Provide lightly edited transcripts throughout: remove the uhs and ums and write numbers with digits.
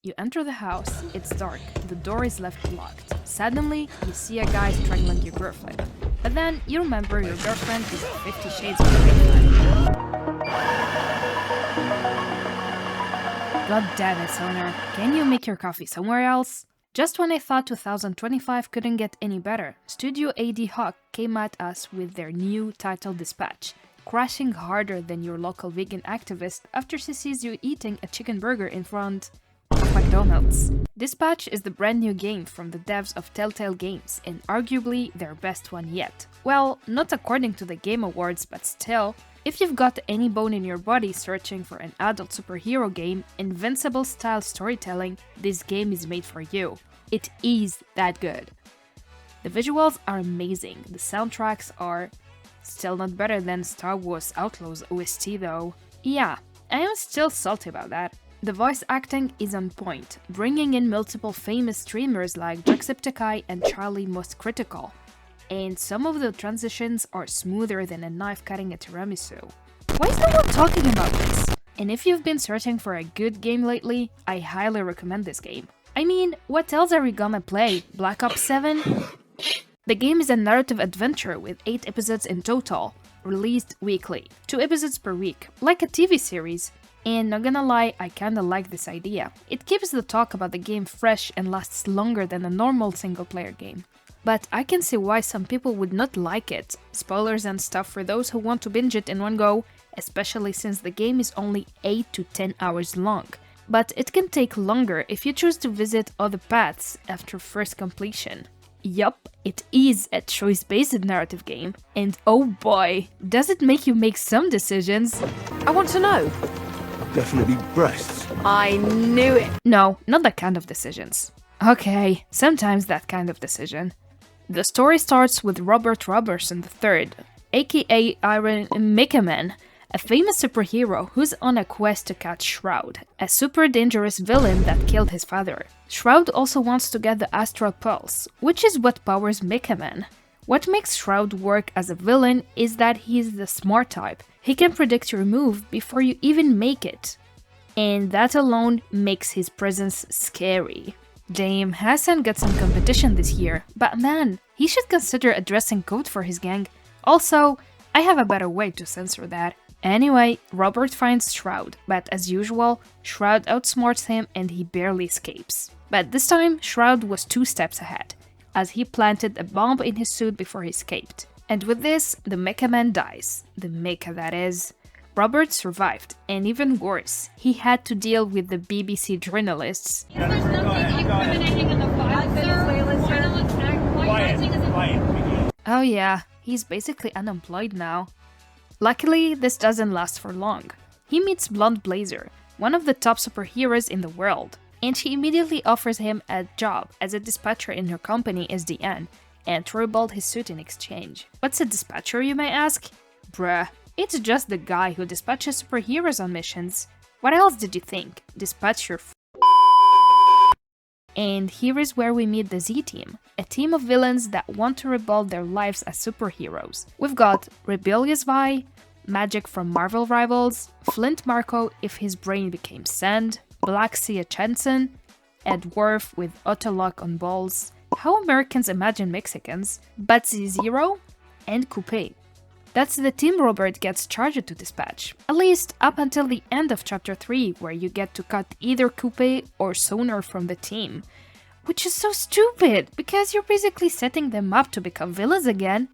You enter the house, it's dark, the door is left locked. Suddenly, you see a guy strangling your girlfriend. But then, you remember your girlfriend is 50 Shades of Grey. God damn it, Sonar. Can you make your coffee somewhere else? Just when I thought 2025 couldn't get any better, Studio AD Hawk came at us with their new title Dispatch, crashing harder than your local vegan activist after she sees you eating a chicken burger in front of McDonald's. Dispatch is the brand new game from the devs of Telltale Games, and arguably their best one yet. Well, not according to the Game Awards, but still, if you've got any bone in your body searching for an adult superhero game, Invincible-style storytelling, this game is made for you. It is that good. The visuals are amazing, the soundtracks are still not better than Star Wars Outlaws OST though. Yeah, I am still salty about that. The voice acting is on point, bringing in multiple famous streamers like Jacksepticeye and Charlie Most Critical. And some of the transitions are smoother than a knife cutting a tiramisu. Why is no one talking about this? And if you've been searching for a good game lately, I highly recommend this game. I mean, what else are we gonna play? Black Ops 7? The game is a narrative adventure with 8 episodes in total, released weekly, 2 episodes per week, like a TV series. And not gonna lie, I kinda like this idea. It keeps the talk about the game fresh and lasts longer than a normal single-player game. But I can see why some people would not like it. Spoilers and stuff for those who want to binge it in one go, especially since the game is only 8 to 10 hours long. But it can take longer if you choose to visit other paths after first completion. Yup, it is a choice-based narrative game. And oh boy, does it make you make some decisions. I want to know. Definitely breasts. I knew it. No, not that kind of decisions. Okay, sometimes that kind of decision. The story starts with Robert Robertson III, aka Iron Mikaman, a famous superhero who's on a quest to catch Shroud, a super dangerous villain that killed his father. Shroud also wants to get the Astral Pulse, which is what powers Mikaman. What makes Shroud work as a villain is that he's the smart type. He can predict your move before you even make it. And that alone makes his presence scary. Damn, Hassan got some competition this year, but man, he should consider a dressing code for his gang. Also, I have a better way to censor that. Anyway, Robert finds Shroud, but as usual, Shroud outsmarts him and he barely escapes. But this time, Shroud was 2 steps ahead, as he planted a bomb in his suit before he escaped. And with this, the Mecha Man dies. The Mecha, that is. Robert survived, and even worse, he had to deal with the BBC journalists. Is there something incriminating in the file, sir? Quiet. Oh yeah, he's basically unemployed now. Luckily, this doesn't last for long. He meets Blonde Blazer, one of the top superheroes in the world, and she immediately offers him a job as a dispatcher in her company SDN, and to rebuild his suit in exchange. What's a dispatcher, you may ask? Bruh, it's just the guy who dispatches superheroes on missions. What else did you think? Dispatch your And here is where we meet the Z-Team, a team of villains that want to rebuild their lives as superheroes. We've got Rebellious Vi, Magic from Marvel Rivals, Flint Marko if his brain became sand, Black Sia Chanson, Ed Worth with Autolock on balls, How Americans Imagine Mexicans, Batsy Zero, and Coupe. That's the team Robert gets charged to dispatch, at least up until the end of Chapter 3, where you get to cut either Coupe or Sonar from the team. Which is so stupid, because you're basically setting them up to become villains again.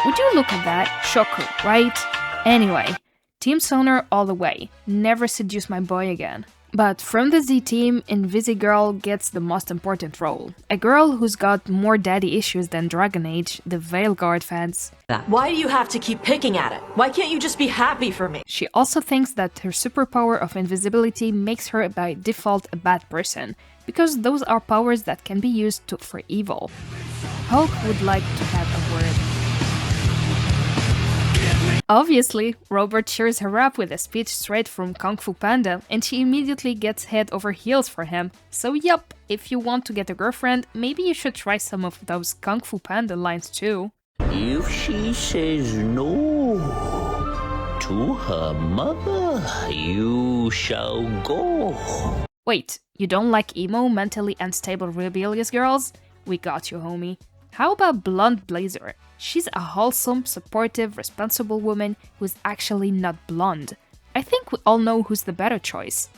Would you look at that? Shocker, right? Anyway, Team Sonar all the way. Never seduce my boy again. But from the Z-Team, Invisigirl gets the most important role. A girl who's got more daddy issues than Dragon Age, the Veilguard fans. Why do you have to keep picking at it? Why can't you just be happy for me? She also thinks that her superpower of invisibility makes her by default a bad person, because those are powers that can be used for evil. Hulk would like to have a word. Obviously, Robert cheers her up with a speech straight from Kung Fu Panda, and she immediately gets head over heels for him. So yup, if you want to get a girlfriend, maybe you should try some of those Kung Fu Panda lines too. If she says no, to her mother you shall go. Wait, you don't like emo, mentally unstable, rebellious girls? We got you, homie. How about Blonde Blazer? She's a wholesome, supportive, responsible woman who's actually not blonde. I think we all know who's the better choice.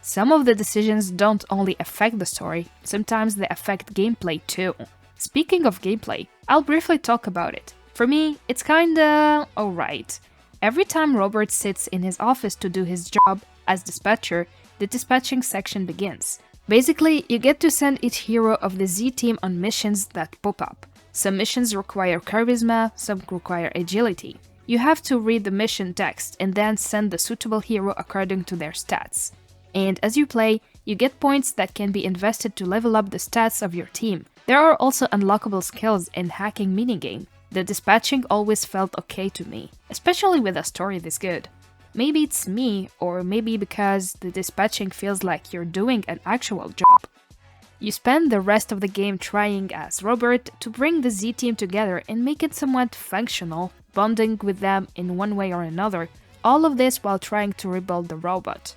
Some of the decisions don't only affect the story, sometimes they affect gameplay too. Speaking of gameplay, I'll briefly talk about it. For me, it's kinda alright. Every time Robert sits in his office to do his job as dispatcher, the dispatching section begins. Basically, you get to send each hero of the Z-Team on missions that pop up. Some missions require charisma, some require agility. You have to read the mission text and then send the suitable hero according to their stats. And as you play, you get points that can be invested to level up the stats of your team. There are also unlockable skills in hacking minigame. The dispatching always felt okay to me, especially with a story this good. Maybe it's me, or maybe because the dispatching feels like you're doing an actual job. You spend the rest of the game trying as Robert to bring the Z-Team together and make it somewhat functional, bonding with them in one way or another, all of this while trying to rebuild the robot.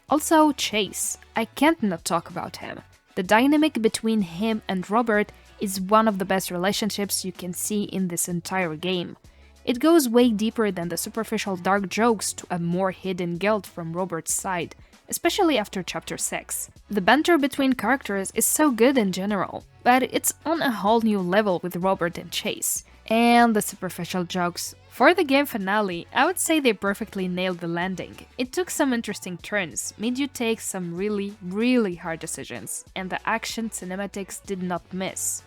Also, Chase. I can't not talk about him. The dynamic between him and Robert is one of the best relationships you can see in this entire game. It goes way deeper than the superficial dark jokes to a more hidden guilt from Robert's side, especially after Chapter 6. The banter between characters is so good in general, but it's on a whole new level with Robert and Chase. And the superficial jokes. For the game finale, I would say they perfectly nailed the landing. It took some interesting turns, made you take some really hard decisions, and the action cinematics did not miss.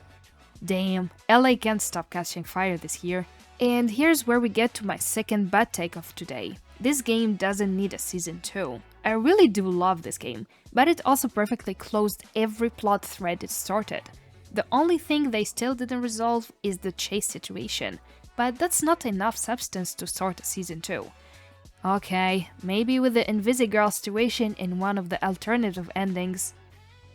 Damn, LA can't stop catching fire this year. And here's where we get to my second bad take of today. This game doesn't need a season 2. I really do love this game, but it also perfectly closed every plot thread it started. The only thing they still didn't resolve is the Chase situation, but that's not enough substance to start a season 2. Okay, maybe with the Invisigirl situation in one of the alternative endings.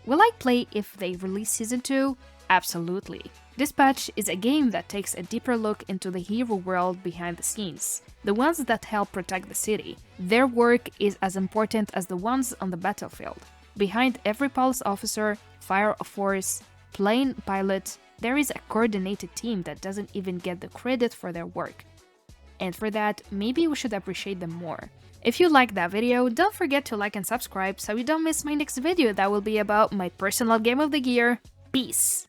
Will I play if they release season 2? Absolutely. Dispatch is a game that takes a deeper look into the hero world behind the scenes, the ones that help protect the city. Their work is as important as the ones on the battlefield. Behind every police officer, fire force, plane pilot, there is a coordinated team that doesn't even get the credit for their work. And for that, maybe we should appreciate them more. If you liked that video, don't forget to like and subscribe so you don't miss my next video that will be about my personal game of the year. Peace!